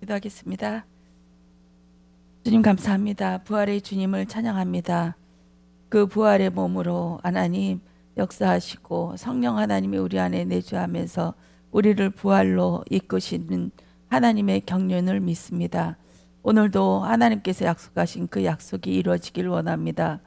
기도하겠습니다. 주님 감사합니다. 부활의 주님을 찬양합니다. 그 부활의 몸으로 하나님 역사하시고 성령 하나님이 우리 안에 내주하면서 우리를 부활로 이끄시는 하나님의 경륜을 믿습니다. 오늘도 하나님께서 약속하신 그 약속이 이루어지길 원합니다.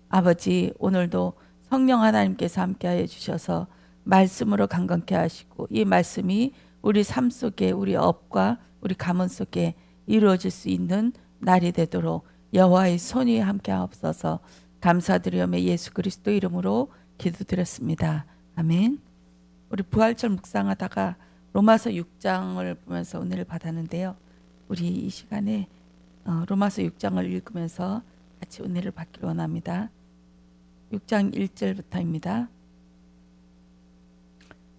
아버지, 오늘도 성령 하나님께서 함께하여 주셔서 말씀으로 강건케 하시고 이 말씀이 우리 삶 속에 우리 업과 우리 가문 속에 이루어질 수 있는 날이 되도록 여호와의 손이 함께하옵소서. 감사드리오며 예수 그리스도 이름으로 기도드렸습니다. 아멘. 우리 부활절 묵상하다가 로마서 6장을 보면서 은혜를 받았는데요. 우리 이 시간에 로마서 6장을 읽으면서 같이 은혜를 받기를 원합니다. 6장 1절부터입니다.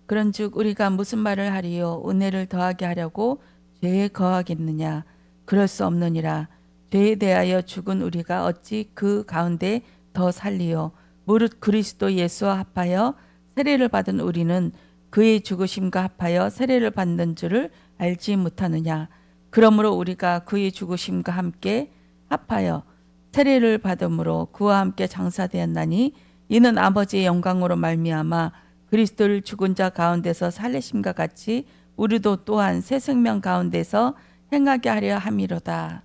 그런즉 우리가 무슨 말을 하리요? 은혜를 더하게 하려고 죄에 거하겠느냐? 그럴 수 없느니라. 죄에 대하여 죽은 우리가 어찌 그 가운데 더 살리요? 무릇 그리스도 예수와 합하여 세례를 받은 우리는 그의 죽으심과 합하여 세례를 받는 줄을 알지 못하느냐? 그러므로 우리가 그의 죽으심과 함께 합하여 세례를 받음으로 그와 함께 장사되었나니 이는 아버지의 영광으로 말미암아 그리스도를 죽은 자 가운데서 살리심과 같이 우리도 또한 새 생명 가운데서 행하게 하려 함이로다.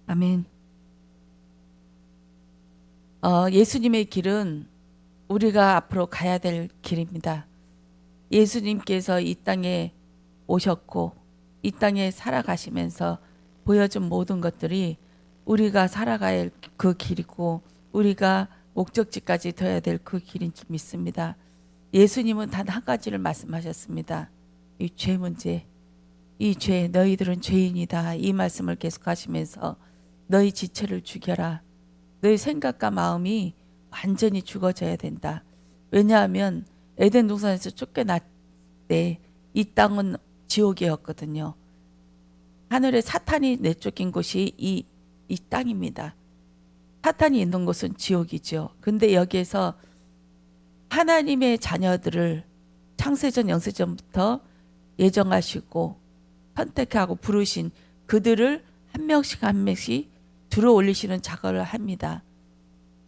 아멘. 예수님의 길은 우리가 앞으로 가야 될 길입니다. 예수님께서 이 땅에 오셨고 이 땅에 살아가시면서 보여준 모든 것들이 우리가 살아가야 할 그 길이고 우리가 목적지까지 되어야 될 그 길인 줄 믿습니다. 예수님은 단 한 가지를 말씀하셨습니다. 이 죄 문제, 이 죄, 너희들은 죄인이다. 이 말씀을 계속하시면서 너희 지체를 죽여라. 너희 생각과 마음이 완전히 죽어져야 된다. 왜냐하면 에덴 동산에서 쫓겨날 때 이 땅은 지옥이었거든요. 하늘에 사탄이 내쫓긴 곳이 이 땅입니다. 사탄이 있는 곳은 지옥이죠. 근데 여기에서 하나님의 자녀들을 창세전 영세전부터 예정하시고 선택하고 부르신 그들을 한 명씩 한 명씩 들어 올리시는 작업을 합니다.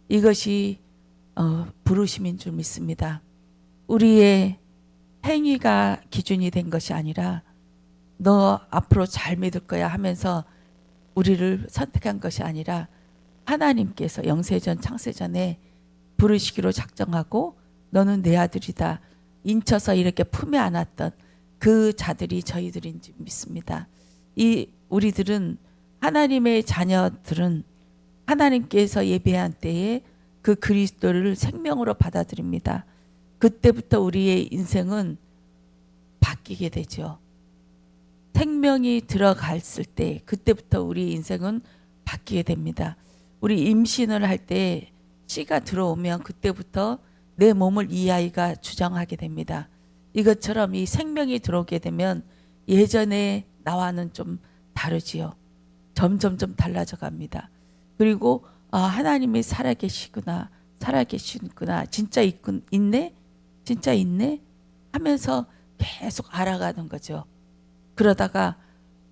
이것이 부르심인 줄 믿습니다. 우리의 행위가 기준이 된 것이 아니라 너 앞으로 잘 믿을 거야 하면서 우리를 선택한 것이 아니라 하나님께서 영세전 창세전에 부르시기로 작정하고 너는 내 아들이다 인쳐서 이렇게 품에 안았던 그 자들이 저희들인 줄 믿습니다. 이 우리들은 하나님의 자녀들은 하나님께서 예배한 때에 그 그리스도를 생명으로 받아들입니다. 그때부터 우리의 인생은 바뀌게 되죠. 생명이 들어갔을 때 그때부터 우리 인생은 바뀌게 됩니다. 우리 임신을 할 때 씨가 들어오면 그때부터 내 몸을 이 아이가 주장하게 됩니다. 이것처럼 이 생명이 들어오게 되면 예전에 나와는 좀 다르지요. 점점점 달라져 갑니다. 그리고 하나님이 살아계시구나 진짜 있네 진짜 있네 하면서 계속 알아가는 거죠. 그러다가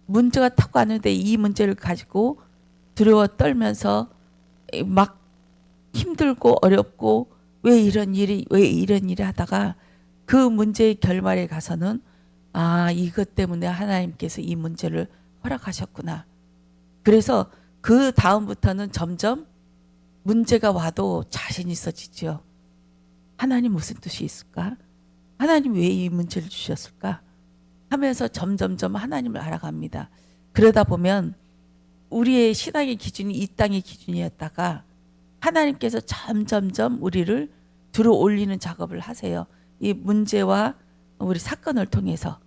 문제가 탁 왔는데 이 문제를 가지고 두려워 떨면서 막 힘들고 어렵고 왜 이런 일이 하다가 그 문제의 결말에 가서는 이것 때문에 하나님께서 이 문제를 허락하셨구나. 그래서 그 다음부터는 점점 문제가 와도 자신 있어지죠. 하나님 무슨 뜻이 있을까? 하나님 왜 이 문제를 주셨을까? 하면서 점점점 하나님을 알아갑니다. 그러다 보면 우리의 신앙의 기준이 이 땅의 기준이었다가 하나님께서 점점점 우리를 들어 올리는 작업을 하세요. 이 문제와 우리 사건을 통해서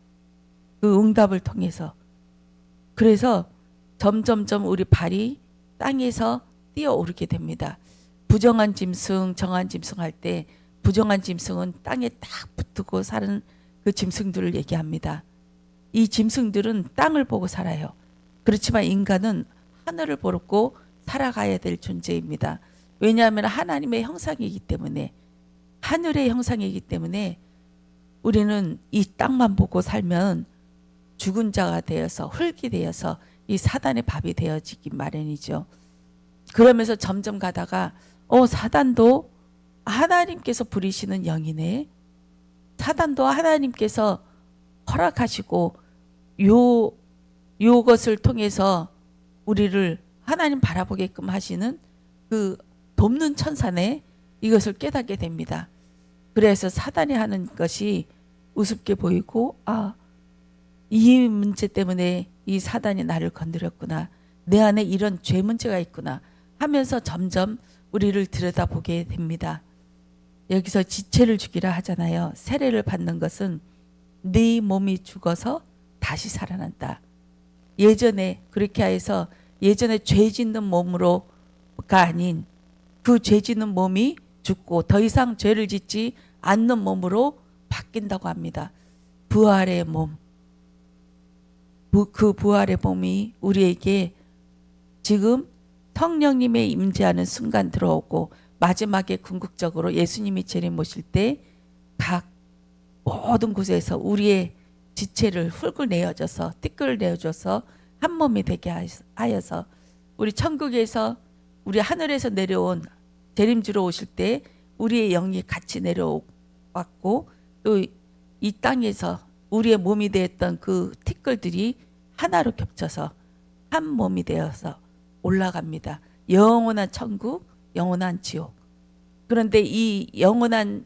그 응답을 통해서 그래서 점점점 우리 발이 땅에서 뛰어오르게 됩니다. 부정한 짐승, 정한 짐승 할 때 부정한 짐승은 땅에 딱 붙고 사는 그 짐승들을 얘기합니다. 이 짐승들은 땅을 보고 살아요. 그렇지만 인간은 하늘을 보고 살아가야 될 존재입니다. 왜냐하면 하나님의 형상이기 때문에 하늘의 형상이기 때문에 우리는 이 땅만 보고 살면 죽은 자가 되어서 흙이 되어서 이 사단의 밥이 되어지기 마련이죠. 그러면서 점점 가다가 사단도 하나님께서 부리시는 영이네. 사단도 하나님께서 허락하시고 요것을 통해서 우리를 하나님 바라보게끔 하시는 그 돕는 천사네. 이것을 깨닫게 됩니다. 그래서 사단이 하는 것이 우습게 보이고 이 문제 때문에 이 사단이 나를 건드렸구나. 내 안에 이런 죄 문제가 있구나 하면서 점점 우리를 들여다보게 됩니다. 여기서 지체를 죽이라 하잖아요. 세례를 받는 것은 네 몸이 죽어서 다시 살아난다. 예전에 그렇게 해서 예전에 죄 짓는 몸으로가 아닌 그 죄 짓는 몸이 죽고 더 이상 죄를 짓지 않는 몸으로 바뀐다고 합니다. 부활의 몸. 그 부활의 몸이 우리에게 지금 성령님의 임재하는 순간 들어오고 마지막에 궁극적으로 예수님이 재림 오실 때 각 모든 곳에서 우리의 지체를 흙을 내어줘서 띠끌을 내어줘서 한 몸이 되게 하여서 우리 천국에서 우리 하늘에서 내려온 재림주로 오실 때 우리의 영이 같이 내려왔고 또 이 땅에서 우리의 몸이 되었던 그 티끌들이 하나로 겹쳐서 한 몸이 되어서 올라갑니다. 영원한 천국, 영원한 지옥. 그런데 이 영원한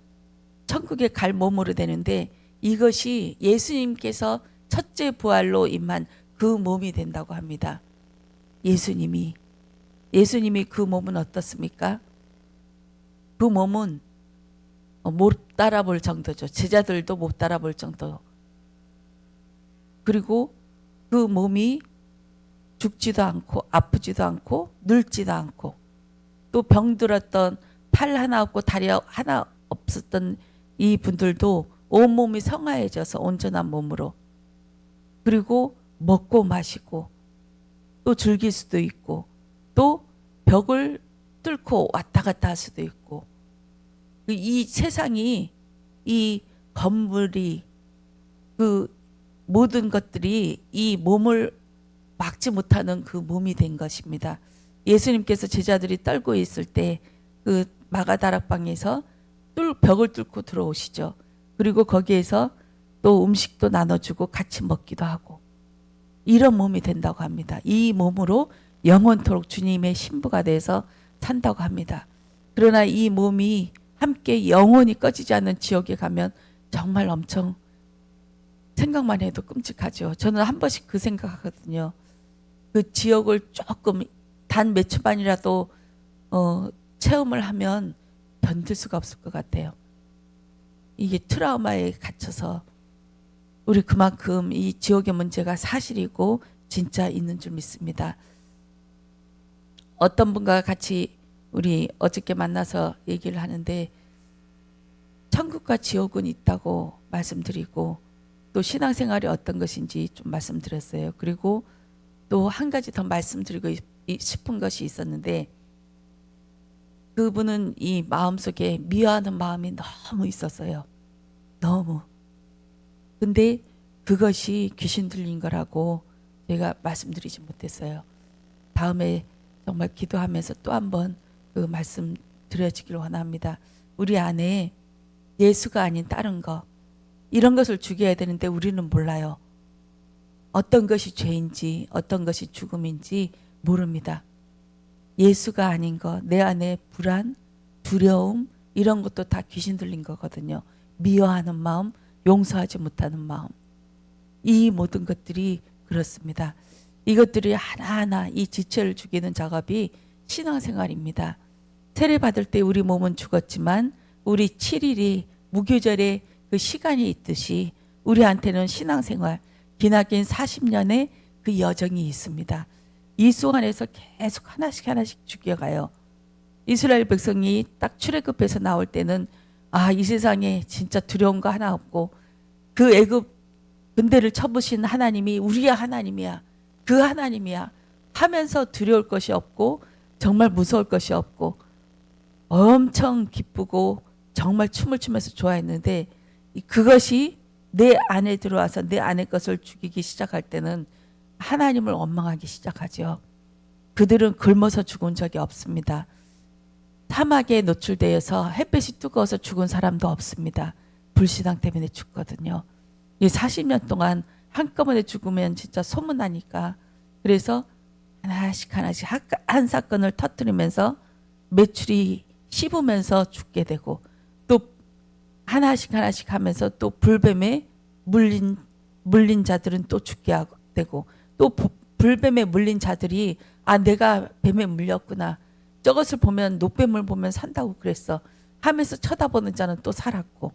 천국에 갈 몸으로 되는데 이것이 예수님께서 첫째 부활로 임한 그 몸이 된다고 합니다. 예수님이 그 몸은 어떻습니까? 그 몸은 못 따라볼 정도죠. 제자들도 못 따라볼 정도. 그리고 그 몸이 죽지도 않고 아프지도 않고 늙지도 않고 또 병들었던 팔 하나 없고 다리 하나 없었던 이 분들도 온몸이 성화해져서 온전한 몸으로 그리고 먹고 마시고 또 즐길 수도 있고 또 벽을 뚫고 왔다 갔다 할 수도 있고 이 세상이 이 건물이 그 모든 것들이 이 몸을 막지 못하는 그 몸이 된 것입니다. 예수님께서 제자들이 떨고 있을 때 그 마가다락방에서 벽을 뚫고 들어오시죠. 그리고 거기에서 또 음식도 나눠주고 같이 먹기도 하고 이런 몸이 된다고 합니다. 이 몸으로 영원토록 주님의 신부가 돼서 산다고 합니다. 그러나 이 몸이 함께 영원히 꺼지지 않는 지옥에 가면 정말 엄청 생각만 해도 끔찍하죠. 저는 한 번씩 그 생각하거든요. 그 지옥을 조금 단 몇 초만이라도 체험을 하면 견딜 수가 없을 것 같아요. 이게 트라우마에 갇혀서 우리 그만큼 이 지옥의 문제가 사실이고 진짜 있는 줄 믿습니다. 어떤 분과 같이 우리 어저께 만나서 얘기를 하는데 천국과 지옥은 있다고 말씀드리고 또 신앙생활이 어떤 것인지 좀 말씀드렸어요. 그리고 또 한 가지 더 말씀드리고 싶은 것이 있었는데 그분은 이 마음속에 미워하는 마음이 너무 있었어요. 너무. 근데 그것이 귀신 들린 거라고 제가 말씀드리지 못했어요. 다음에 정말 기도하면서 또 한번 그 말씀 드려지기를 원합니다. 우리 안에 예수가 아닌 다른 거 이런 것을 죽여야 되는데 우리는 몰라요. 어떤 것이 죄인지 어떤 것이 죽음인지 모릅니다. 예수가 아닌 거, 내 안에 불안, 두려움 이런 것도 다 귀신 들린 거거든요. 미워하는 마음, 용서하지 못하는 마음. 이 모든 것들이 그렇습니다. 이것들이 하나하나 이 지체를 죽이는 작업이 신앙생활입니다. 세례 받을 때 우리 몸은 죽었지만 우리 7일이 무교절의 그 시간이 있듯이 우리한테는 신앙생활 기나긴 40년의 그 여정이 있습니다. 이 동안에서 계속 하나씩 죽여가요. 이스라엘 백성이 딱 출애굽해서 나올 때는 이 세상에 진짜 두려운 거 하나 없고 그 애굽 군대를 쳐부신 하나님이 우리의 하나님이야. 그 하나님이야 하면서 두려울 것이 없고 정말 무서울 것이 없고 엄청 기쁘고 정말 춤을 추면서 좋아했는데 그것이 내 안에 들어와서 내 안의 것을 죽이기 시작할 때는 하나님을 원망하기 시작하죠. 그들은 굶어서 죽은 적이 없습니다. 사막에 노출되어서 햇빛이 뜨거워서 죽은 사람도 없습니다. 불신앙 때문에 죽거든요. 이 40년 동안 한꺼번에 죽으면 진짜 소문나니까, 그래서 하나씩 한 사건을 터뜨리면서 매출이 씹으면서 죽게 되고, 또 하나씩 하면서 또 불뱀에 물린 자들은 또 죽게 되고, 또 불뱀에 물린 자들이 내가 뱀에 물렸구나, 저것을 보면 노뱀을 보면 산다고 그랬어 하면서 쳐다보는 자는 또 살았고,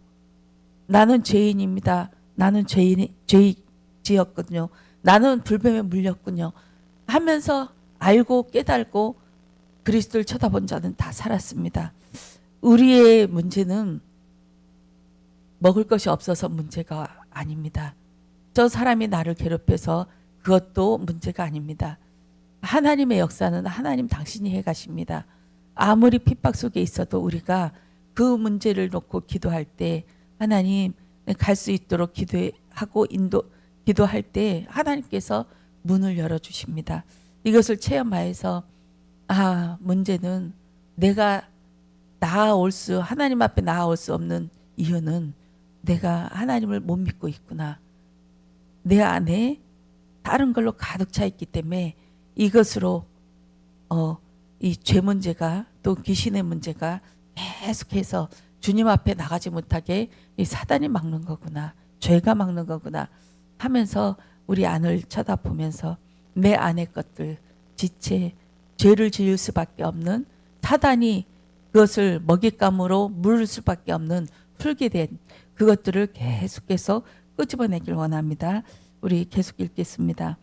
나는 죄인입니다, 나는 죄지였거든요, 나는 불뱀에 물렸군요 하면서 알고 깨달고 그리스도를 쳐다본 자는 다 살았습니다. 우리의 문제는 먹을 것이 없어서 문제가 아닙니다. 저 사람이 나를 괴롭혀서 그것도 문제가 아닙니다. 하나님의 역사는 하나님 당신이 해가십니다. 아무리 핍박 속에 있어도 우리가 그 문제를 놓고 기도할 때, 하나님 갈 수 있도록 기도하고 기도할 때 하나님께서 문을 열어주십니다. 이것을 체험하여서 문제는 내가 하나님 앞에 나아올 수 없는 이유는 내가 하나님을 못 믿고 있구나, 내 안에 다른 걸로 가득 차 있기 때문에 이것으로 이 죄 문제가, 또 귀신의 문제가 계속해서 주님 앞에 나가지 못하게 이 사단이 막는 거구나, 죄가 막는 거구나 하면서 우리 안을 쳐다보면서 내 안의 것들, 지체, 죄를 지을 수밖에 없는, 사단이 그것을 먹잇감으로 물을 수밖에 없는 풀게된 그것들을 계속해서 끄집어내길 원합니다. 우리 계속 읽겠습니다.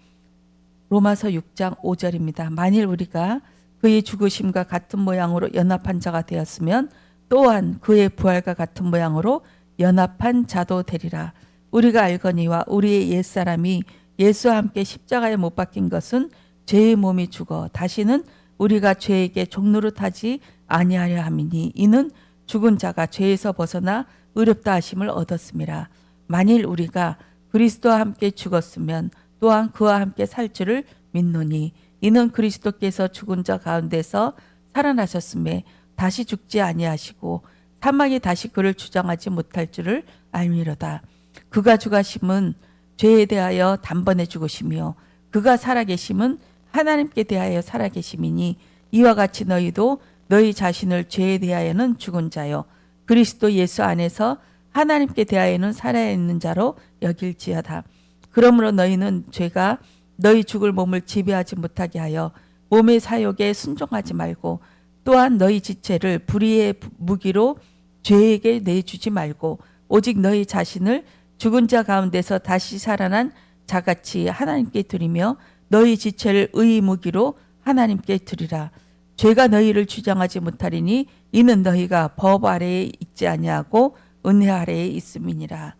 로마서 6장 5절입니다. 만일 우리가 그의 죽으심과 같은 모양으로 연합한 자가 되었으면 또한 그의 부활과 같은 모양으로 연합한 자도 되리라. 우리가 알거니와 우리의 옛사람이 예수와 함께 십자가에 못 박힌 것은 죄의 몸이 죽어 다시는 우리가 죄에게 종노릇하지 아니하려 함이니, 이는 죽은 자가 죄에서 벗어나 의롭다 하심을 얻었음이라. 만일 우리가 그리스도와 함께 죽었으면 또한 그와 함께 살 줄을 믿노니, 이는 그리스도께서 죽은 자 가운데서 살아나셨음에 다시 죽지 아니하시고 사망이 다시 그를 주장하지 못할 줄을 알미로다. 그가 죽으심은 죄에 대하여 단번에 죽으시며 그가 살아계심은 하나님께 대하여 살아계심이니, 이와 같이 너희도 너희 자신을 죄에 대하여는 죽은 자요 그리스도 예수 안에서 하나님께 대하여는 살아있는 자로 여길지어다. 그러므로 너희는 죄가 너희 죽을 몸을 지배하지 못하게 하여 몸의 사욕에 순종하지 말고, 또한 너희 지체를 불의의 무기로 죄에게 내주지 말고, 오직 너희 자신을 죽은 자 가운데서 다시 살아난 자같이 하나님께 드리며 너희 지체를 의의 무기로 하나님께 드리라. 죄가 너희를 주장하지 못하리니, 이는 너희가 법 아래에 있지 아니하고 은혜 아래에 있음이니라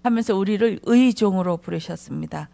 하면서 우리를 의의 종으로 부르셨습니다.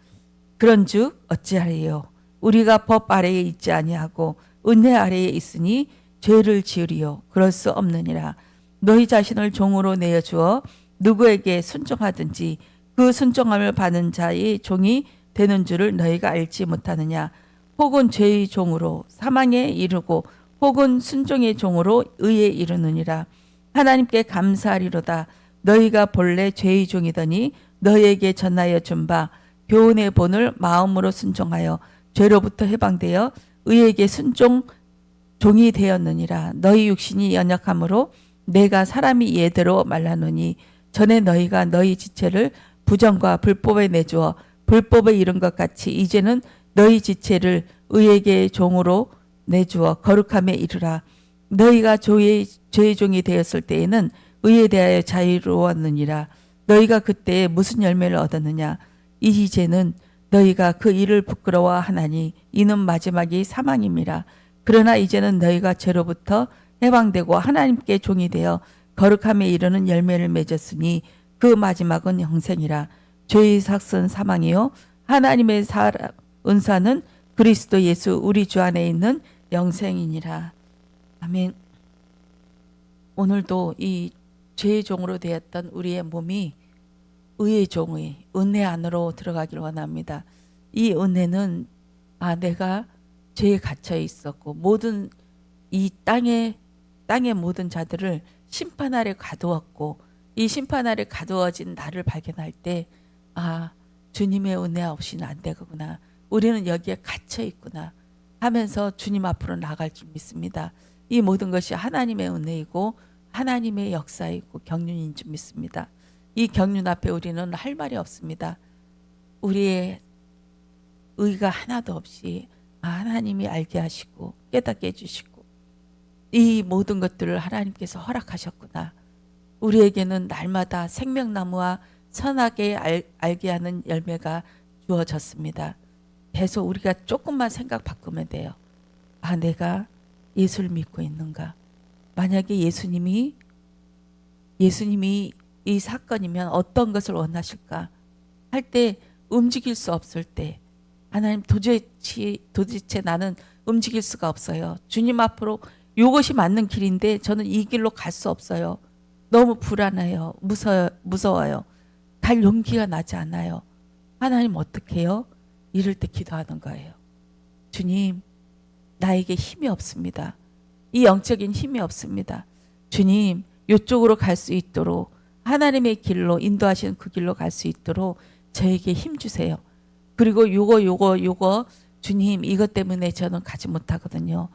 그런즉 어찌하리요? 우리가 법 아래에 있지 아니하고 은혜 아래에 있으니 죄를 지으리요? 그럴 수 없느니라. 너희 자신을 종으로 내어주어 누구에게 순종하든지 그 순종함을 받는 자의 종이 되는 줄을 너희가 알지 못하느냐? 혹은 죄의 종으로 사망에 이르고 혹은 순종의 종으로 의에 이르느니라. 하나님께 감사하리로다. 너희가 본래 죄의 종이더니 너희에게 전하여 준 바 교훈의 본을 마음으로 순종하여 죄로부터 해방되어 의에게 순종 종이 되었느니라. 너희 육신이 연약함으로 내가 사람이 예대로 말하노니, 전에 너희가 너희 지체를 부정과 불법에 내주어 불법에 이른 것 같이 이제는 너희 지체를 의에게 종으로 내주어 거룩함에 이르라. 너희가 죄의 종이 되었을 때에는 의에 대하여 자유로웠느니라. 너희가 그때 무슨 열매를 얻었느냐? 이제는 너희가 그 일을 부끄러워하나니 이는 마지막이 사망임이라. 그러나 이제는 너희가 죄로부터 해방되고 하나님께 종이 되어 거룩함에 이르는 열매를 맺었으니 그 마지막은 영생이라. 죄의 삭은 사망이요 하나님의 은사는 그리스도 예수 우리 주 안에 있는 영생이니라. 아멘. 오늘도 이 죄의 종으로 되었던 우리의 몸이 의의 종의 은혜 안으로 들어가길 원합니다. 이 은혜는 내가 죄에 갇혀 있었고 모든 이 땅의 모든 자들을 심판 아래 가두었고 이 심판 아래 가두어진 나를 발견할 때 주님의 은혜 없이는 안 되구나. 우리는 여기에 갇혀 있구나 하면서 주님 앞으로 나갈 줄 믿습니다. 이 모든 것이 하나님의 은혜이고 하나님의 역사이고 경륜인 줄 믿습니다. 이 경륜 앞에 우리는 할 말이 없습니다. 우리의 의가 하나도 없이 하나님이 알게 하시고 깨닫게 해주시고 이 모든 것들을 하나님께서 허락하셨구나. 우리에게는 날마다 생명나무와 선하게 알게 하는 열매가 주어졌습니다. 계속 우리가 조금만 생각 바꾸면 돼요. 내가 예수를 믿고 있는가? 만약에 예수님이 이 사건이면 어떤 것을 원하실까 할 때 움직일 수 없을 때 하나님 도대체 나는 움직일 수가 없어요. 주님 앞으로 이것이 맞는 길인데 저는 이 길로 갈 수 없어요. 너무 불안해요. 무서워요. 갈 용기가 나지 않아요. 하나님 어떻게 해요? 이럴 때 기도하는 거예요. 주님, 나에게 힘이 없습니다. 이 영적인 힘이 없습니다. 주님, 이쪽으로 갈 수 있도록 하나님의 길로 인도하시는 그 길로 갈 수 있도록 저에게 힘 주세요. 그리고 요거 주님 이것 때문에 저는 가지 못하거든요.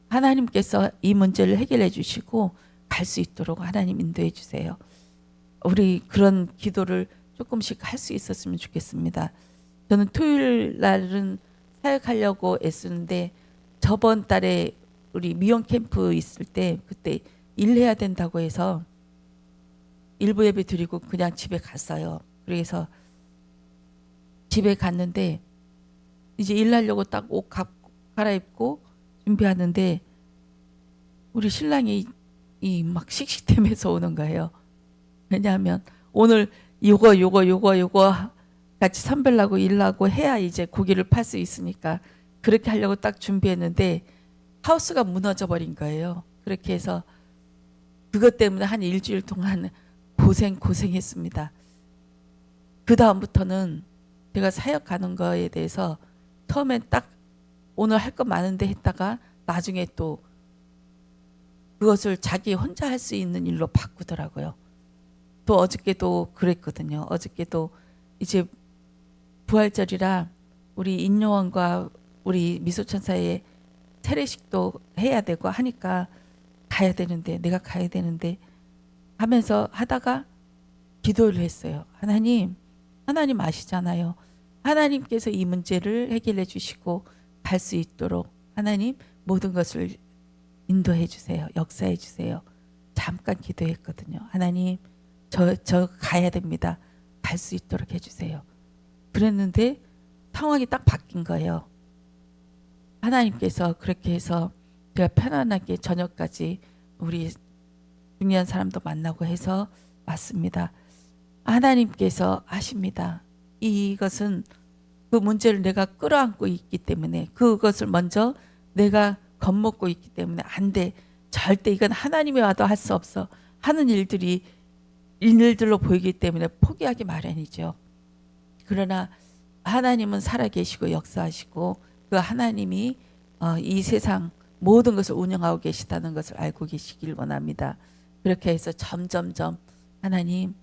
하나님께서 이 문제를 해결해 주시고 갈 수 있도록 하나님 인도해 주세요. 우리 그런 기도를 조금씩 할 수 있었으면 좋겠습니다. 저는 토요일 날은 사역하려고 애쓰는데 저번 달에 우리 미용 캠프 있을 때 그때 일해야 된다고 해서 일부 예배 드리고 그냥 집에 갔어요. 그래서 집에 갔는데 이제 일하려고 딱 옷 갈아입고 준비하는데 우리 신랑이 이 막 씩씩대면서 오는 거예요. 왜냐하면 오늘 요거 같이 선별하고 일하고 해야 이제 고기를 팔 수 있으니까 그렇게 하려고 딱 준비했는데 하우스가 무너져 버린 거예요. 그렇게 해서 그것 때문에 한 일주일 동안 고생했습니다. 그 다음부터는 제가 사역 가는 거에 대해서 처음엔 딱 오늘 할 거 많은데 했다가 나중에 또 그것을 자기 혼자 할 수 있는 일로 바꾸더라고요. 또 어저께도 그랬거든요. 어저께도 이제 부활절이라 우리 인요원과 우리 미소천사의 세례식도 해야 되고 하니까 내가 가야 되는데 하면서 하다가 기도를 했어요. 하나님 아시잖아요. 하나님께서 이 문제를 해결해 주시고 갈 수 있도록 하나님 모든 것을 인도해 주세요. 역사해 주세요. 잠깐 기도했거든요. 하나님 저 가야 됩니다. 갈 수 있도록 해주세요. 그랬는데 상황이 딱 바뀐 거예요. 하나님께서 그렇게 해서 제가 편안하게 저녁까지 우리 중요한 사람도 만나고 해서 왔습니다. 하나님께서 하십니다. 이것은 그 문제를 내가 끌어안고 있기 때문에 그것을 먼저 내가 겁먹고 있기 때문에 안 돼. 절대 이건 하나님이 와도 할 수 없어. 하는 일들로 보이기 때문에 포기하기 마련이죠. 그러나 하나님은 살아계시고 역사하시고 그 하나님이 이 세상 모든 것을 운영하고 계시다는 것을 알고 계시길 원합니다. 그렇게 해서 점점점 하나님이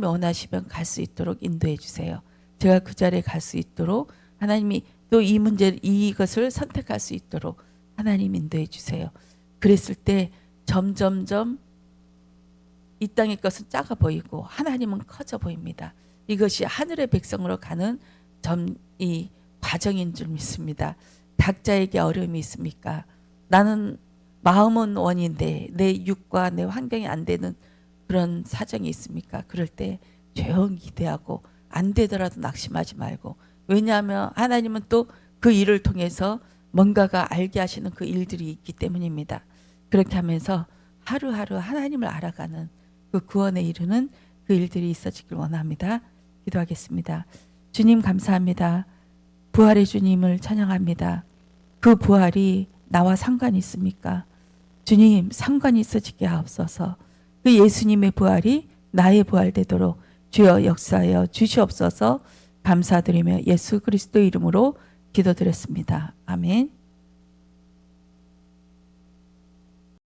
원하시면 갈 수 있도록 인도해 주세요. 제가 그 자리에 갈 수 있도록 하나님이 또 이것을 선택할 수 있도록 하나님 인도해 주세요. 그랬을 때 점점점 이 땅의 것은 작아 보이고 하나님은 커져 보입니다. 이것이 하늘의 백성으로 가는 이 과정인 줄 믿습니다. 각자에게 어려움이 있습니까? 나는 마음은 원인데 내 육과 내 환경이 안 되는 그런 사정이 있습니까? 그럴 때 조용히 기대하고 안 되더라도 낙심하지 말고, 왜냐하면 하나님은 또 그 일을 통해서 뭔가가 알게 하시는 그 일들이 있기 때문입니다. 그렇게 하면서 하루하루 하나님을 알아가는 그 구원에 이르는 그 일들이 있어지길 원합니다. 기도하겠습니다. 주님 감사합니다. 부활의 주님을 찬양합니다. 그 부활이 나와 상관이 있습니까? 주님 상관이 있어지게 하옵소서. 그 예수님의 부활이 나의 부활 되도록 주여 역사하여 주시옵소서. 감사드리며 예수 그리스도 이름으로 기도드렸습니다. 아멘.